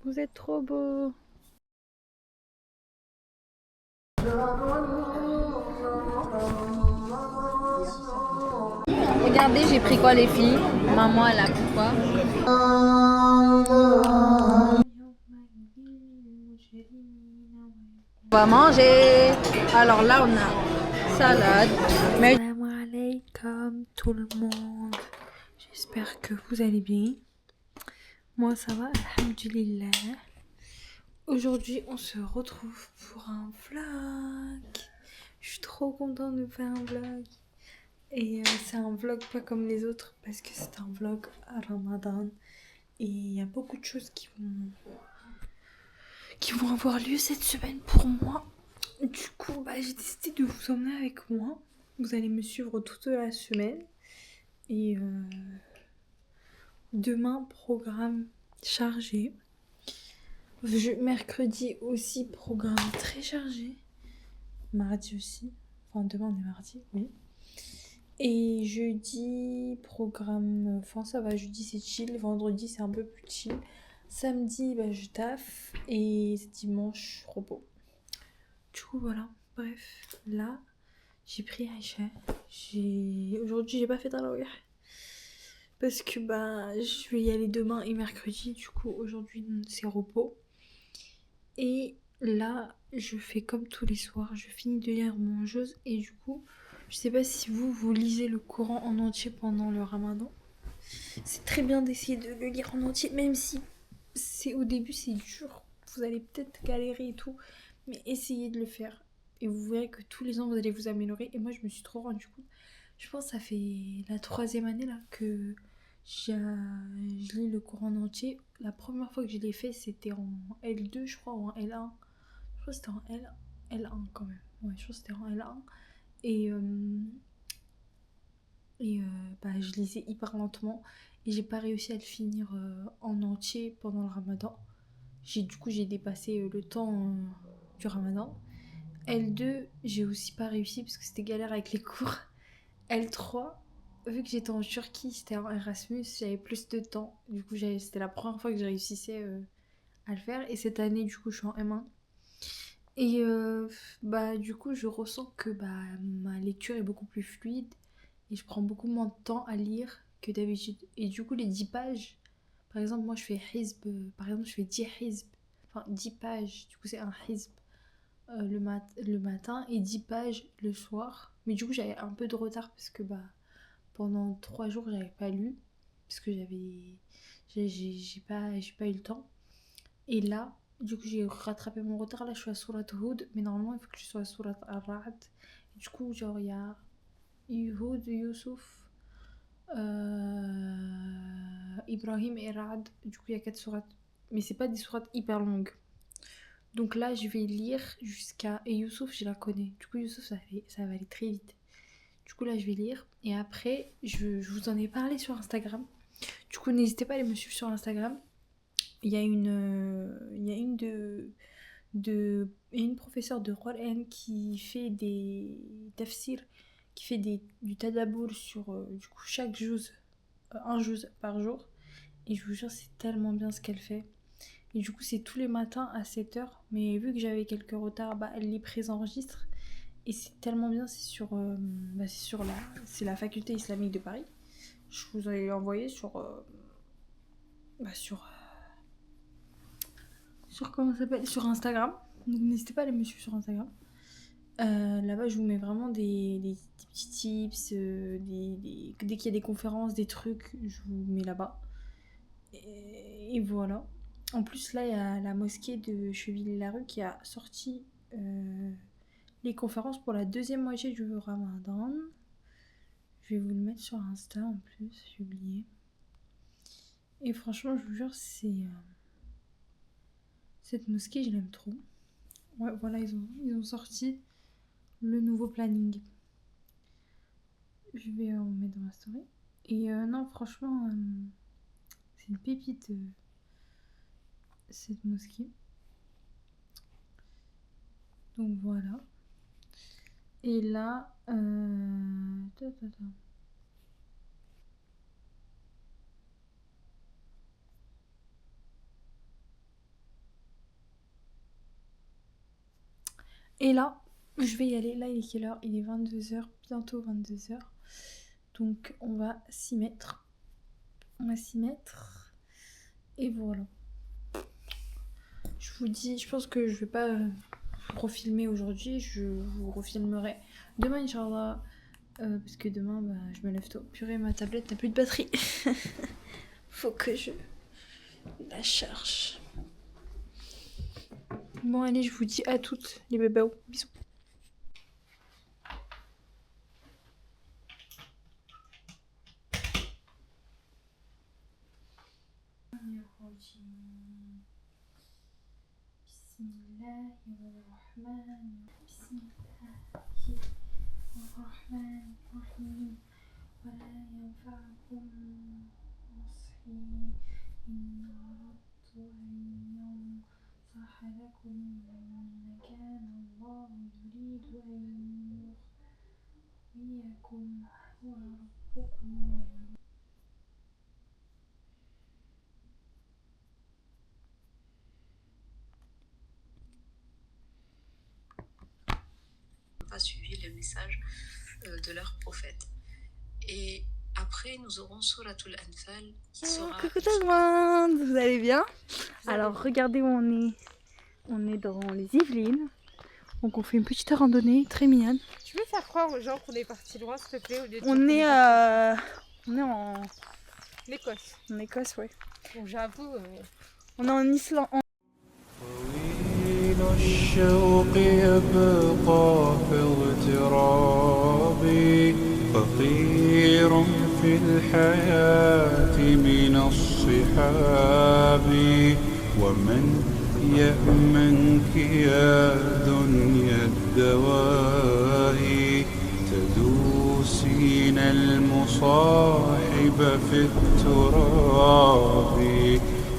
Vous êtes trop beau. Regardez, j'ai pris quoi les filles? Maman, elle a pris quoi? On va manger. Alors là, on a salade. Salam alaikum tout le monde. J'espère que vous allez bien. Moi, ça va, alhamdulillah. Aujourd'hui, on se retrouve pour un vlog. Je suis trop contente de faire un vlog. Et c'est un vlog pas comme les autres parce que c'est un vlog à Ramadan. Et il y a beaucoup de choses qui vont avoir lieu cette semaine pour moi. Du coup, j'ai décidé de vous emmener avec moi. Vous allez me suivre toute la semaine. Et demain, programme chargé. Mercredi aussi, programme très chargé. Mardi aussi. Enfin, demain on est mardi, oui. Et jeudi, programme... Enfin, ça va, jeudi c'est chill. Vendredi c'est un peu plus chill. Samedi, je taffe. Et dimanche, repos. Du coup, voilà. Bref, là, j'ai pris Aïcha. Aujourd'hui, j'ai pas fait tarawih. Parce que je vais y aller demain et mercredi. Du coup, aujourd'hui, c'est repos. Et là, je fais comme tous les soirs. Je finis de lire mon jeu. Et du coup, je sais pas si vous lisez le Coran en entier pendant le Ramadan. C'est très bien d'essayer de le lire en entier, même si au début c'est dur. Vous allez peut-être galérer et tout, mais essayez de le faire. Et vous verrez que tous les ans vous allez vous améliorer. Et moi je me suis trop rendu compte. Je pense que ça fait la 3e année là que je lis le Coran en entier. La première fois que je l'ai fait c'était en L2 je crois, ou en L1. Je crois que c'était en L1 quand même. Ouais, je crois que c'était en L1. Et je lisais hyper lentement et j'ai pas réussi à le finir en entier pendant le Ramadan. Du coup j'ai dépassé le temps du Ramadan. L2 j'ai aussi pas réussi parce que c'était galère avec les cours. L3 vu que j'étais en Turquie, c'était en Erasmus, j'avais plus de temps. Du coup c'était la première fois que je réussissais à le faire. Et cette année du coup je suis en M1. Et du coup je ressens que ma lecture est beaucoup plus fluide. Et je prends beaucoup moins de temps à lire que d'habitude. Et du coup, les 10 pages, par exemple, moi je fais hizb, par exemple, je fais 10 hizb, enfin 10 pages, du coup, c'est un hizb le matin et 10 pages le soir. Mais du coup, j'avais un peu de retard parce que pendant 3 jours, j'avais pas lu, parce que j'ai pas eu le temps. Et là, du coup, j'ai rattrapé mon retard. Là, je suis à Surat Hud, mais normalement, il faut que je sois à Surat Ar-Ra'd. Du coup, genre, il y a Hud, Youssouf, Ibrahim et Ra'd. Du coup, il y a 4 sourates. Mais c'est pas des sourates hyper longues. Donc là, je vais lire jusqu'à... Et Youssouf, je la connais. Du coup, Youssouf, ça va aller très vite. Du coup, là, je vais lire. Et après, je vous en ai parlé sur Instagram. Du coup, n'hésitez pas à aller me suivre sur Instagram. Il y a une professeure de Qur'an qui fait des tafsirs, qui fait du tadabour sur du coup chaque juz, un juz par jour. Et je vous jure, c'est tellement bien ce qu'elle fait. Et du coup, c'est tous les matins à 7h. Mais vu que j'avais quelques retards, elle les présenregistre. Et c'est tellement bien, c'est la faculté islamique de Paris. Je vous ai envoyé sur comment ça s'appelle, sur Instagram. Donc n'hésitez pas à aller me suivre sur Instagram. Là-bas, je vous mets vraiment des petits tips. Dès qu'il y a des conférences, des trucs, je vous mets là-bas. Et voilà. En plus, là, il y a la mosquée de Cheville-la-Rue qui a sorti les conférences pour la 2e moitié du Ramadan. Je vais vous le mettre sur Insta en plus, j'ai oublié. Et franchement, je vous jure, cette mosquée, je l'aime trop. Ouais, voilà, ils ont sorti le nouveau planning. Je vais en mettre dans ma story. Et non, franchement, c'est une pépite, cette mosquée. Donc voilà. Et là, Et là, je vais y aller. Là, il est quelle heure? Il est 22h, bientôt 22h. Donc, on va s'y mettre. Et voilà. Je vous dis, je pense que je vais pas refilmer aujourd'hui. Je vous refilmerai demain, Inch'Allah. Parce que demain, bah, je me lève tôt. Purée, ma tablette n'a plus de batterie. Faut que je la charge. Bon, allez, je vous dis à toutes, les bébés. Bisous. ولا ينفعكم نصحي إن أردت أن ينصح لكم إن كان الله يريد أن يغويكم هو ربكم. Pas suivi le message de leur prophète. Et après, nous aurons Suratul Anfal qui sera... Coucou tout le monde, vous allez bien? Alors regardez où on est. On est dans les Yvelines. Donc on fait une petite randonnée très mignonne. Tu peux faire croire aux gens qu'on est parti loin, s'il te plaît, au lieu de On dire est en Écosse. Écosse, ouais. Bon, j'avoue. On est en Islande. طويل الشوق يبقى في اغتراب فقير في الحياة من الصحاب ومن يأمنك يا دنيا الدواهي تدوسين المصاحب في التراب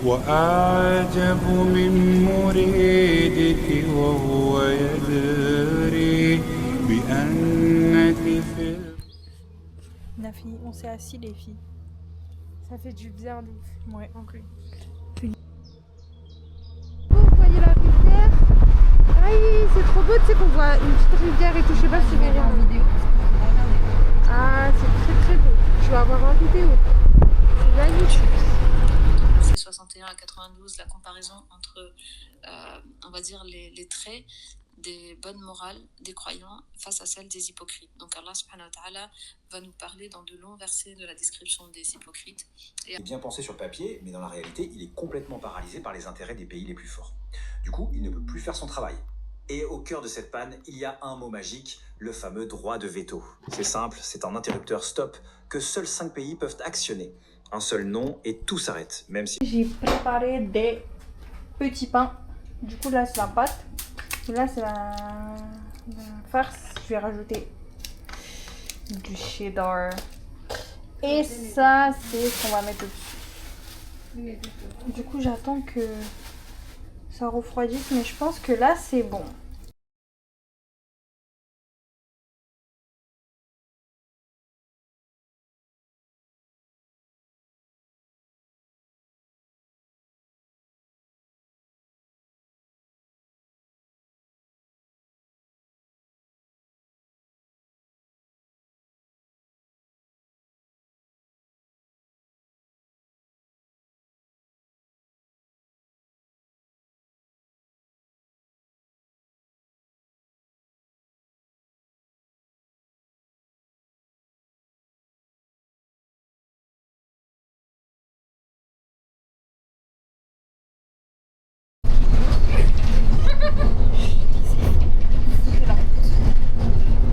وأعجب من مريدك وهو يدري بأنك في Nafi, on s'est assis les filles. Ça fait du bien, de ouf. Ouais. Ok. Vous voyez la rivière? Aïe, c'est trop beau, tu sais qu'on voit une petite rivière et tout. Je sais pas si vous voyez en vidéo. Ah, c'est très très beau. Je vais avoir en vidéo. C'est magnifique. C'est 61 à 92, la comparaison entre, on va dire, les traits des bonnes morales des croyants face à celles des hypocrites. Donc Allah subhanahu wa ta'ala va nous parler dans de longs versets de la description des hypocrites. Il est bien pensé sur papier, mais dans la réalité, il est complètement paralysé par les intérêts des pays les plus forts. Du coup, il ne peut plus faire son travail. Et au cœur de cette panne, il y a un mot magique, le fameux droit de veto. C'est simple, c'est un interrupteur stop que seuls 5 pays peuvent actionner. Un seul nom et tout s'arrête, même si... J'ai préparé des petits pains. Du coup là c'est la pâte. Et là c'est la farce. Je vais rajouter du cheddar. Et ça c'est ce qu'on va mettre dessus. Du coup j'attends que ça refroidisse, mais je pense que là c'est bon.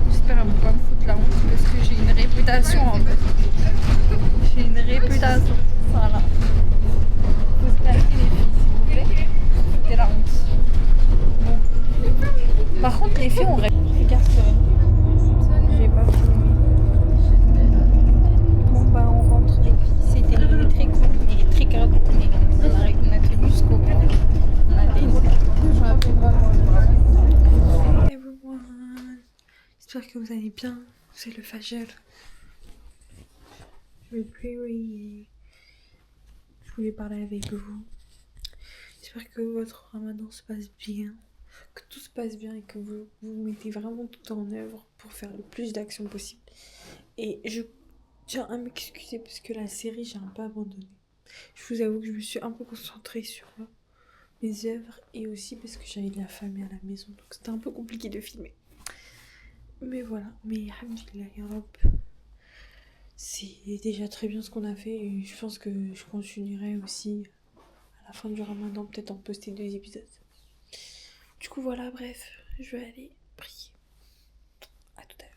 J'espère qu'elle ne va pas me foutre la honte parce que j'ai une réputation en fait. J'ai une réputation. Voilà. Vous se calmez les filles s'il vous plaît. Foutez la honte. Bon. Par contre les filles on regarde j'ai pas filmé. Bon bah on rentre les filles. C'était très cool mais très grave. On a tenu jusqu'au bout. On a des everyone. J'espère que vous allez bien. C'est le Fajr. Je vais prier. Je voulais parler avec vous. J'espère que votre ramadan se passe bien. que tout se passe bien et que vous mettez vraiment tout en œuvre pour faire le plus d'actions possible. Et je tiens à m'excuser parce que la série, j'ai un peu abandonné. Je vous avoue que je me suis un peu concentrée sur mes œuvres et aussi parce que j'avais de la famille à la maison, donc c'était un peu compliqué de filmer. Mais voilà, mais alhamdoulilah, ya Rab, c'est déjà très bien ce qu'on a fait et je pense que je continuerai aussi à la fin du ramadan, peut-être en poster 2 épisodes. Du coup voilà, bref, je vais aller prier. À tout à l'heure.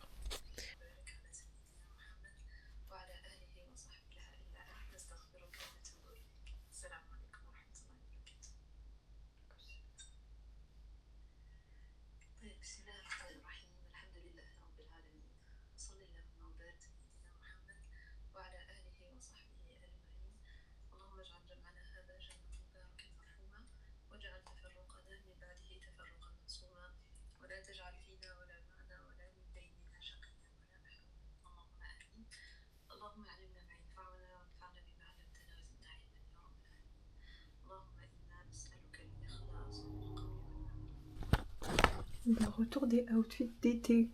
Le retour des outfits d'été.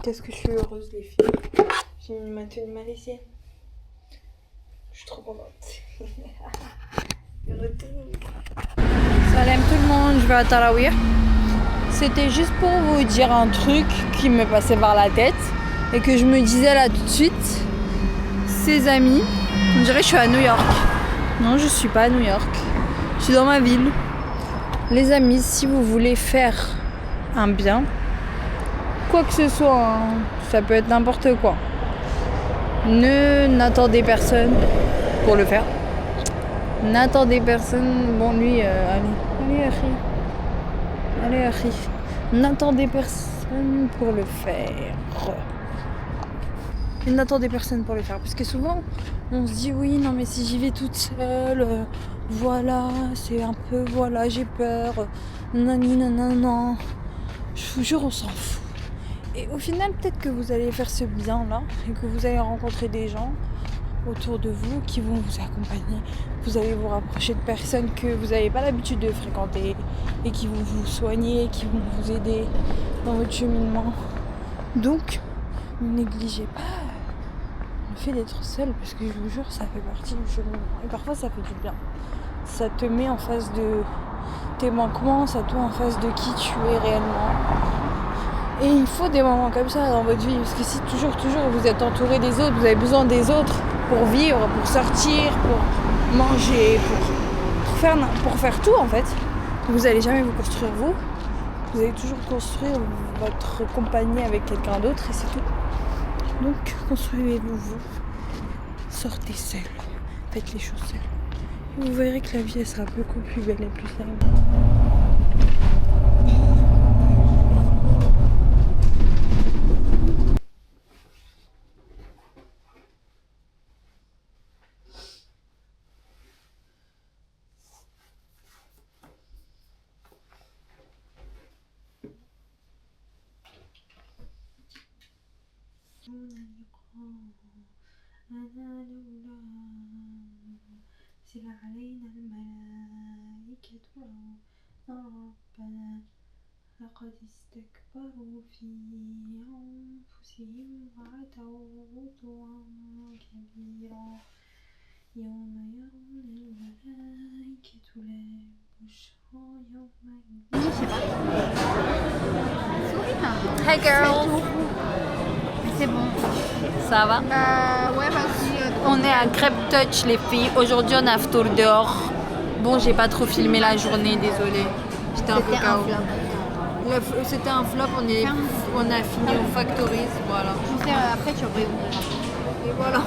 Qu'est-ce que je suis heureuse les filles. J'ai mis ma tenue malaisienne. Je suis trop contente. Le retour. Salam tout le monde, je vais à Tarawih. C'était juste pour vous dire un truc qui me passait par la tête et que je me disais là tout de suite. Ses amis, on dirait que je suis à New York. Non, je suis pas à New York. Je suis dans ma ville. Les amis, si vous voulez faire un bien, quoi que ce soit, hein, ça peut être n'importe quoi. N'attendez personne pour le faire. N'attendez personne. Bon, lui, allez, Akhi. N'attendez personne pour le faire. Et n'attendez personne pour le faire. Parce que souvent, on se dit oui, non, mais si j'y vais toute seule, voilà, c'est un peu, voilà, j'ai peur. Nanana. Je vous jure, on s'en fout. Et au final, peut-être que vous allez faire ce bien-là et que vous allez rencontrer des gens autour de vous qui vont vous accompagner. Vous allez vous rapprocher de personnes que vous n'avez pas l'habitude de fréquenter et qui vont vous soigner, qui vont vous aider dans votre cheminement. Donc, ne négligez pas le fait d'être seul parce que je vous jure, ça fait partie du cheminement. Et parfois, ça fait du bien. Ça te met en face de tes manquements, ça te met en face de qui tu es réellement. Et il faut des moments comme ça dans votre vie parce que si toujours vous êtes entouré des autres, vous avez besoin des autres pour vivre, pour sortir, pour manger, pour faire tout en fait. Vous n'allez jamais vous construire vous allez toujours construire votre compagnie avec quelqu'un d'autre et c'est tout. Donc construisez-vous vous, sortez seul, faites les choses seul. Et vous verrez que la vie elle sera beaucoup plus belle et plus simple. أرسل علينا الملائكة ربنا لقد استكبروا في أنفسهم وعتوا عتوا كبيرا يوم يرون الملائكة لا بشرى يومئذ. Hey girls. C'est bon. Ça va? Ouais, vas-y. On est à Crêpe Touch les filles. Aujourd'hui on a after dehors. Bon, j'ai pas trop filmé la journée, désolée. J'étais un peu KO. C'était un flop, on a fini au Factories, voilà. Après tu réouvres. Et voilà.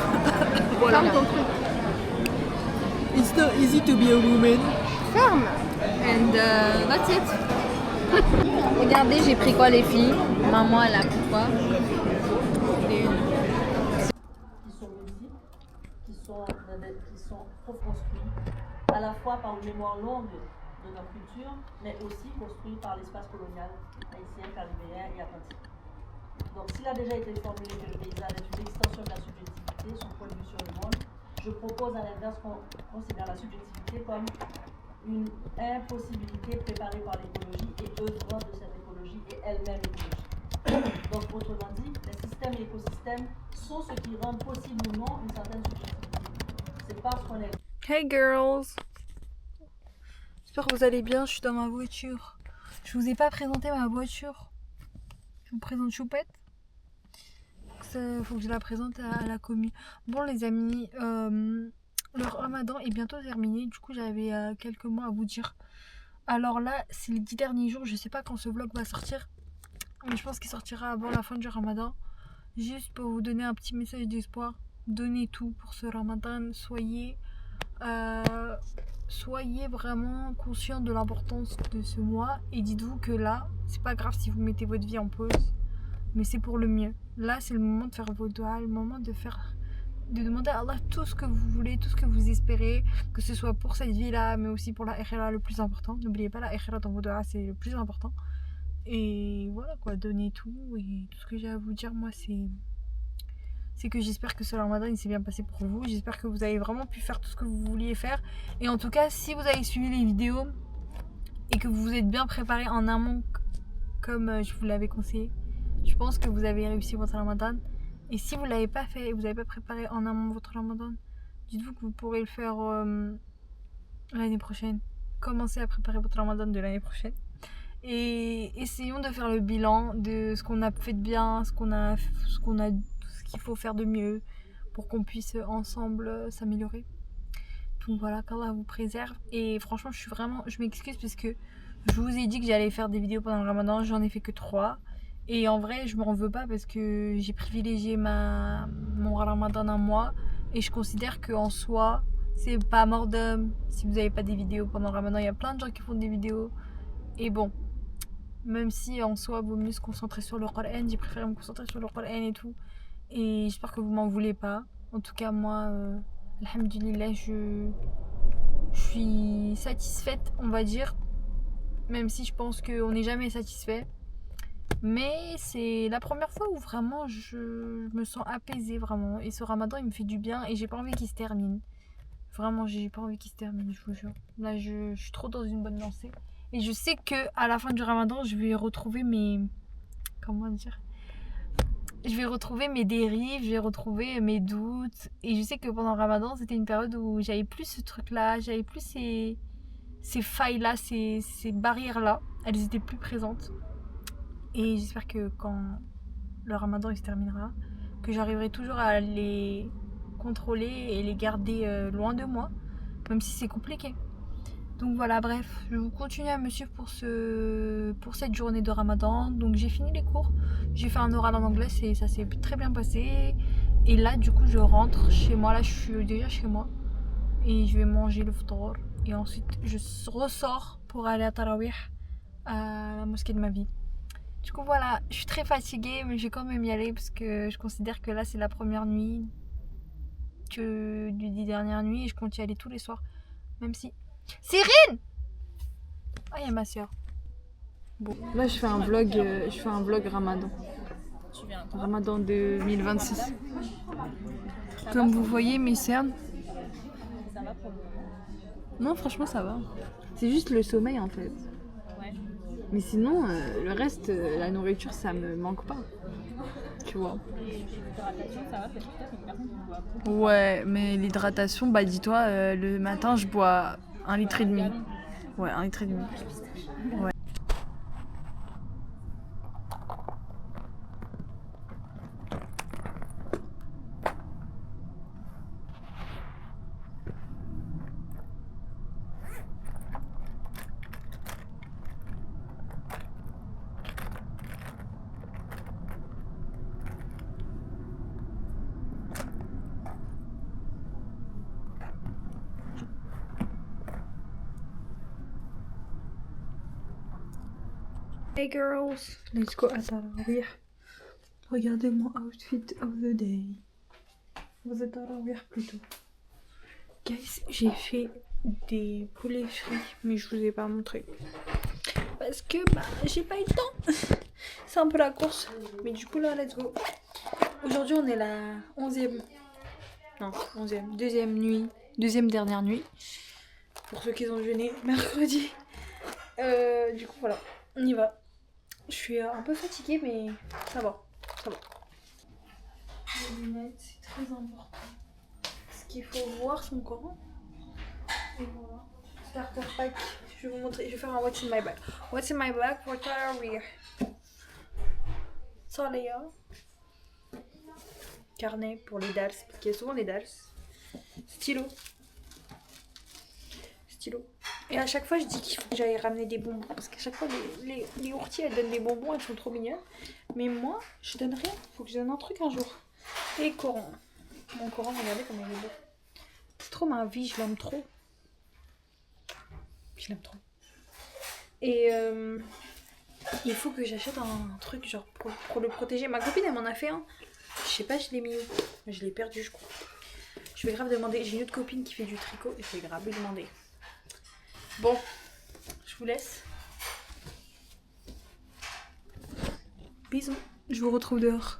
Ferme ton truc. It's not easy to be a woman. Ferme. And that's it. Regardez, j'ai pris quoi les filles? Maman elle a pris quoi? Qui sont co-construits à la fois par une mémoire longue de notre culture, mais aussi construits par l'espace colonial haïtien, caribéen et atlantique. Donc s'il a déjà été formulé que le paysage est une extension de la subjectivité, son point de vue sur le monde, je propose à l'inverse qu'on considère la subjectivité comme une impossibilité préparée par l'écologie et œuvrant de cette écologie et elle-même écologie. Donc autrement dit, les systèmes et l'écosystème sont ce qui rend possible ou non une certaine subjectivité. C'est parce qu'on est... Hey girls! J'espère que vous allez bien, je suis dans ma voiture. Je vous ai pas présenté ma voiture. Je vous présente Choupette. Faut que je la présente à la commu. Bon les amis, le ramadan est bientôt terminé. Du coup j'avais quelques mots à vous dire. Alors là c'est les 10 derniers jours. Je sais pas quand ce vlog va sortir, mais je pense qu'il sortira avant la fin du ramadan. Juste pour vous donner un petit message d'espoir. Donnez tout pour ce ramadan. Soyez vraiment conscient de l'importance de ce mois. Et dites-vous que là, c'est pas grave si vous mettez votre vie en pause, mais c'est pour le mieux. Là c'est le moment de faire vos doigts, le moment de demander à Allah tout ce que vous voulez, tout ce que vous espérez, que ce soit pour cette vie là, mais aussi pour la akhira, le plus important. N'oubliez pas la akhira dans vos doigts, c'est le plus important. Et voilà quoi, donnez tout. Et tout ce que j'ai à vous dire, moi, c'est que j'espère que ce ramadan il s'est bien passé pour vous. J'espère que vous avez vraiment pu faire tout ce que vous vouliez faire. Et en tout cas, si vous avez suivi les vidéos et que vous vous êtes bien préparé en amont comme je vous l'avais conseillé, je pense que vous avez réussi votre ramadan. Et si vous ne l'avez pas fait et vous n'avez pas préparé en amont votre ramadan, dites-vous que vous pourrez le faire l'année prochaine. Commencez à préparer votre ramadan de l'année prochaine. Et essayons de faire le bilan de ce qu'on a fait de bien, ce qu'il faut faire de mieux pour qu'on puisse ensemble s'améliorer. Donc voilà, qu'Allah vous préserve. Et franchement, je m'excuse parce que je vous ai dit que j'allais faire des vidéos pendant le ramadan, j'en ai fait que 3. Et en vrai, je m'en veux pas parce que j'ai privilégié mon ramadan à moi. Et je considère qu'en soi, c'est pas mort d'homme si vous n'avez pas des vidéos pendant le ramadan. Il y a plein de gens qui font des vidéos. Et bon, même si en soi, il vaut mieux se concentrer sur le Coran, j'ai préféré me concentrer sur le Coran et tout. Et j'espère que vous m'en voulez pas. En tout cas, moi, alhamdulillah, je suis satisfaite, on va dire. Même si je pense qu'on n'est jamais satisfait. Mais c'est la première fois où vraiment je me sens apaisée vraiment. Et ce ramadan il me fait du bien et j'ai pas envie qu'il se termine. Vraiment j'ai pas envie qu'il se termine, je vous jure. Là je suis trop dans une bonne lancée. Et je sais que à la fin du ramadan je vais retrouver mes... Comment dire ? Je vais retrouver mes dérives, je vais retrouver mes doutes. Et je sais que pendant le ramadan c'était une période où j'avais plus ce truc là, j'avais plus ces failles là, ces barrières là. Elles étaient plus présentes. Et j'espère que quand le ramadan il se terminera, que j'arriverai toujours à les contrôler et les garder loin de moi, même si c'est compliqué. Donc voilà, bref, je vais continuer à me suivre pour cette journée de ramadan. Donc j'ai fini les cours, j'ai fait un oral en anglais et ça s'est très bien passé. Et là du coup je rentre chez moi, là je suis déjà chez moi. Et je vais manger le ftour. Et ensuite je ressors pour aller à Tarawih, à la mosquée de ma ville. Du coup voilà, je suis très fatiguée mais je vais quand même y aller parce que je considère que là c'est la première nuit des 10 dernières nuits et je compte y aller tous les soirs. Même si... Cyrine! Ah, il y a ma soeur. Bon, là je fais un vlog ramadan. Ramadan 2026. Comme vous voyez mes cernes. Non franchement ça va. C'est juste le sommeil en fait. Mais sinon, le reste, la nourriture, ça me manque pas. Tu vois. Ouais, mais l'hydratation, bah dis-toi, le matin, je bois 1,5 litre. Ouais, 1,5 litre. Ouais. Hey girls, let's go à Tarawih. Regardez mon outfit of the day. Vous êtes Tarawih plutôt. Guys, j'ai fait des poulets frits, mais je vous ai pas montré. Parce que bah j'ai pas eu le temps. C'est un peu la course. Mais du coup là, let's go. Aujourd'hui on est la 11e. Non, 11e. Deuxième dernière nuit. Pour ceux qui ont jeûné mercredi. Du coup, voilà, on y va. Je suis un peu fatiguée, mais ça va. Les lunettes, c'est très important. Parce qu'il faut voir son Coran. Et voilà. Starter pack. Je vais vous montrer. Je vais faire un What's in my bag. What's in my bag for Tarawih. Saléa. Carnet pour les dals. Parce qu'il y a souvent des dals. Stylo. Et à chaque fois, je dis qu'il faut que j'aille ramener des bonbons. Parce qu'à chaque fois, les ourtiers, elles donnent des bonbons. Elles sont trop mignonnes. Mais moi, je donne rien. Il faut que je donne un truc un jour. Et Coran. Mon Coran, regardez comment il est beau. C'est trop ma vie, je l'aime trop. Et il faut que j'achète un truc genre pour le protéger. Ma copine, elle m'en a fait un. Je sais pas, je l'ai mis où. Je l'ai perdu, je crois. Je vais grave demander. J'ai une autre copine qui fait du tricot et je vais grave lui demander. Bon, je vous laisse. Bisous. Je vous retrouve dehors.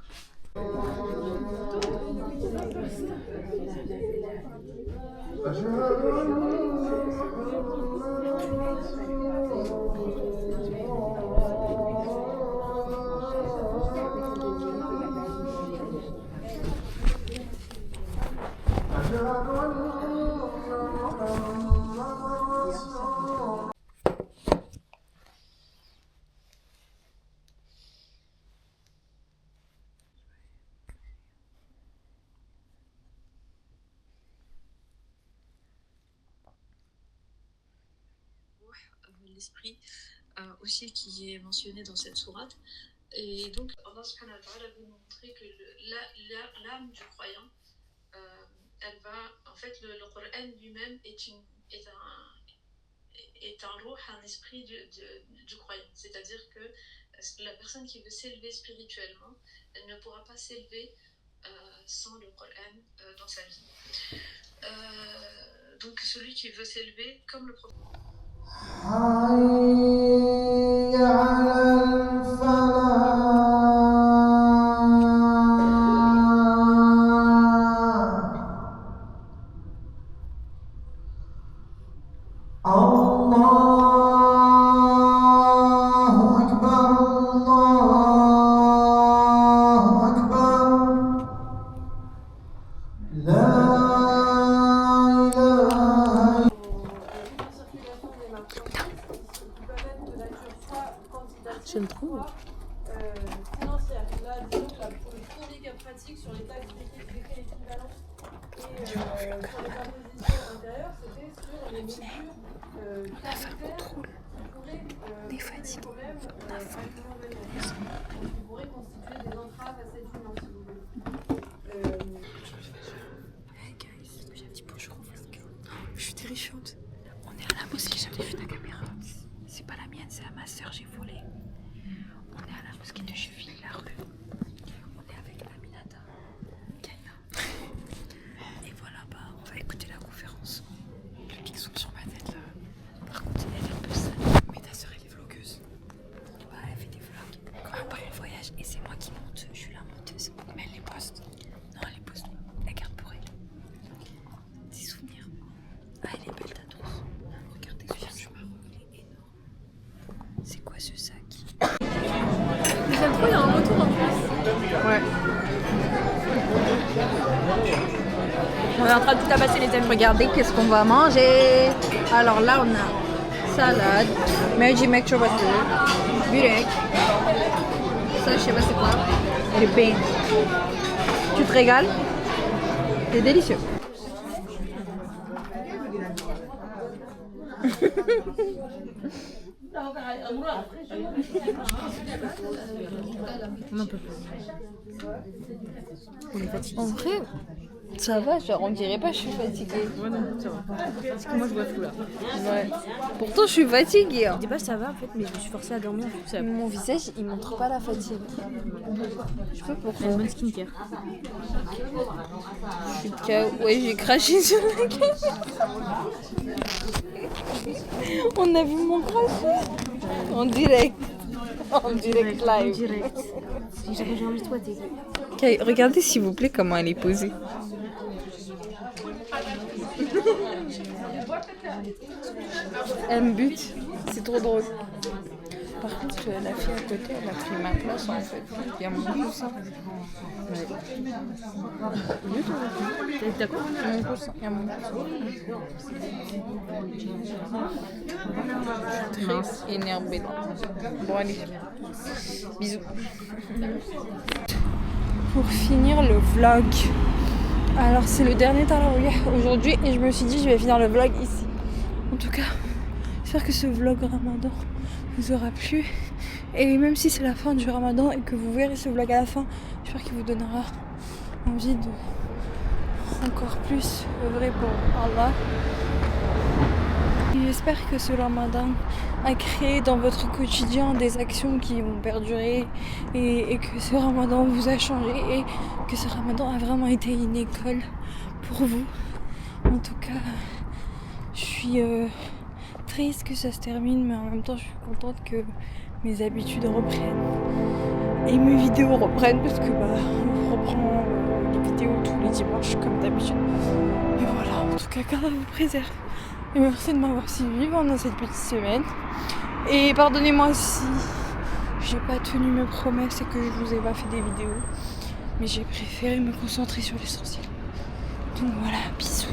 L'esprit aussi qui est mentionné dans cette sourate. Et donc, Allah subhanahu wa ta'ala veut nous montrer que l'âme du croyant, elle va, en fait, le Coran lui-même est un ruh, un esprit du croyant. C'est-à-dire que la personne qui veut s'élever spirituellement, elle ne pourra pas s'élever sans le Coran dans sa vie. Donc, celui qui veut s'élever, comme le prophète. J'aime trop. Financière. Là, disons, pour le premier cas pratique sur les taxes équivalentes et sur les impositions intérieures, c'était sur les mesures tarifaires qui pourraient poser des problèmes à l'union bancaire, qui pourraient constituer des entraves à cette union, si vous voulez. Hey guys, j'ai un petit bonjour au vlog. Je suis terrifiante. On est à la mosquée, j'avais vu ta caméra. C'est pas la mienne, c'est à ma soeur, j'ai volé. On est à la mosquée de Cheville-la-Rue. On est avec Aminata, Kaya. Et voilà, on va écouter la conférence. Le pixon sur ma tête là. Par contre, elle est un peu sale. Mais ta soeur, elle est vlogueuse. Ouais, elle fait des vlogs. Après le voyage, et c'est moi qui monte. Je suis la monteuse. Mais elle les poste. Non, elle les poste pas. Elle garde pour elle. Des souvenirs. Ah, elle est belle ta trousse. Regardez ce viens du Maroc, il est énorme. C'est quoi ce sac? Mais j'aime trop, il y a un retour en France. Ouais. On est en train de tout tabasser les amis. Regardez qu'est-ce qu'on va manger. Alors là, on a salade, mercimek çorbası, börek. Ça, je sais pas c'est quoi. Et le pain. Tu te régales? C'est délicieux. On en peut plus. On est fatigué. En vrai, ça va, genre on dirait pas que je suis fatiguée. Ouais, non, ça va. Parce que moi, je vois flou là. Ouais. Pourtant, je suis fatiguée. Je dis pas ça va en fait, mais je me suis forcée à dormir. Mon visage, il montre pas la fatigue. Je sais pas pourquoi. Une bonne skincare. Ouais, j'ai craché sur la caméra. On a vu mon crachat. En direct. En direct live. En direct. J'ai envie de toi, t'es. Okay, regardez s'il vous plaît comment elle est posée. Elle me bute, c'est trop drôle. Par contre, la fille à côté, elle a pris ma place en fait. Il y a mon coussin. T'as quoi? Mon coussin. Il y a mon coussin. Très énervée là. Bon allez, bisous. Pour finir le vlog. Alors c'est le dernier tarawih aujourd'hui et je me suis dit je vais finir le vlog ici. En tout cas, j'espère que ce vlog Ramadan vous aura plu. Et même si c'est la fin du Ramadan et que vous verrez ce vlog à la fin, j'espère qu'il vous donnera envie de encore plus œuvrer pour Allah. Et j'espère que ce Ramadan a créé dans votre quotidien des actions qui vont perdurer et que ce Ramadan vous a changé et que ce Ramadan a vraiment été une école pour vous. En tout cas, je suis triste que ça se termine, mais en même temps je suis contente que mes habitudes reprennent et mes vidéos reprennent parce que on reprend les vidéos tous les dimanches comme d'habitude. Et voilà, en tout cas, qu'Allah vous préserve. Et merci de m'avoir suivi pendant cette petite semaine. Et pardonnez-moi si j'ai pas tenu mes promesses et que je vous ai pas fait des vidéos. Mais j'ai préféré me concentrer sur l'essentiel. Donc voilà, bisous.